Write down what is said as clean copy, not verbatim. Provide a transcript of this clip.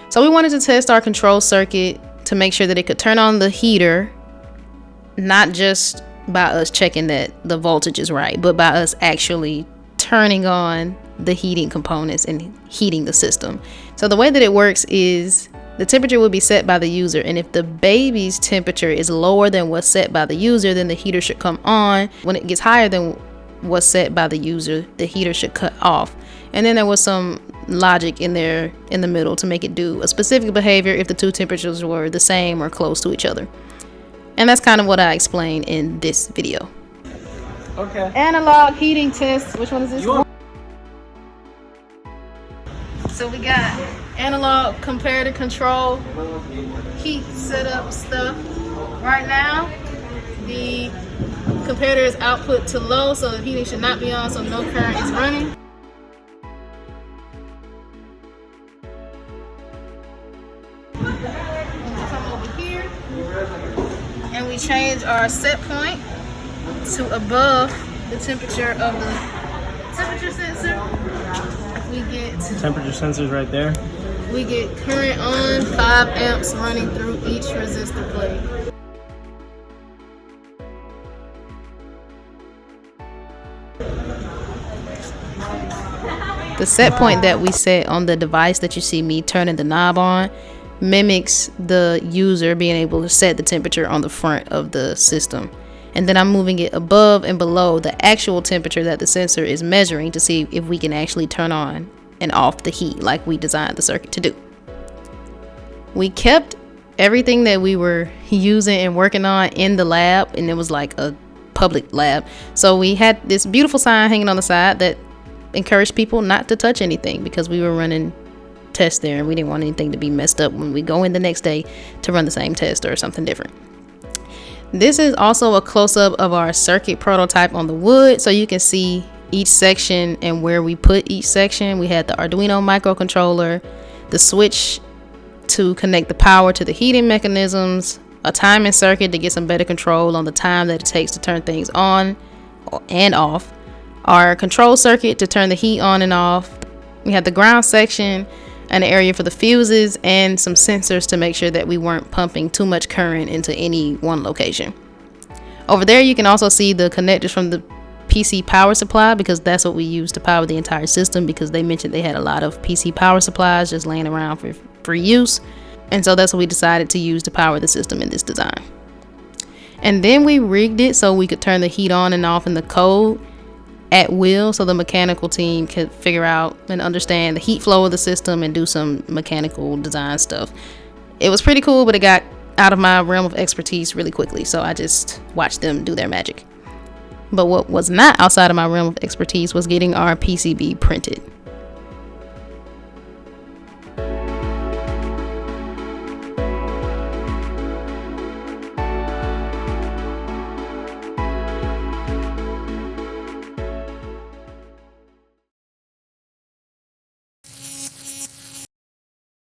So we wanted to test our control circuit to make sure that it could turn on the heater, not just by us checking that the voltage is right, but by us actually turning on the heating components and heating the system. So the way that it works is the temperature will be set by the user, and if the baby's temperature is lower than what's set by the user, then the heater should come on. When it gets higher than what's set by the user, the heater should cut off. And then there was some logic in there in the middle to make it do a specific behavior if the two temperatures were the same or close to each other. And that's kind of what I explained in this video. Okay. Analog heating test. Which one is this? So we got analog comparator control heat setup stuff. Right now, the comparator is output to low, so the heating should not be on, so no current is running. Come over here, and we change our set point to above the temperature of the temperature sensor. We get temperature sensors right there. We get current on, 5 amps running through each resistor plate. The set point that we set on the device that you see me turning the knob on mimics the user being able to set the temperature on the front of the system. And then I'm moving it above and below the actual temperature that the sensor is measuring to see if we can actually turn on and off the heat like we designed the circuit to do. We kept everything that we were using and working on in the lab, and it was like a public lab. So we had this beautiful sign hanging on the side that encouraged people not to touch anything because we were running tests there and we didn't want anything to be messed up when we go in the next day to run the same test or something different. This is also a close-up of our circuit prototype on the wood, so you can see each section and where we put each section. We had the Arduino microcontroller, the switch to connect the power to the heating mechanisms, a timing circuit to get some better control on the time that it takes to turn things on and off, our control circuit to turn the heat on and off. We had the ground section, an area for the fuses, and some sensors to make sure that we weren't pumping too much current into any one location. Over there you can also see the connectors from the PC power supply, because that's what we use to power the entire system, because they mentioned they had a lot of PC power supplies just laying around for use, and so that's what we decided to use to power the system in this design. And then we rigged it so we could turn the heat on and off in the code at will, so the mechanical team could figure out and understand the heat flow of the system and do some mechanical design stuff. It was pretty cool, but it got out of my realm of expertise really quickly, so I just watched them do their magic. But what was not outside of my realm of expertise was getting our PCB printed.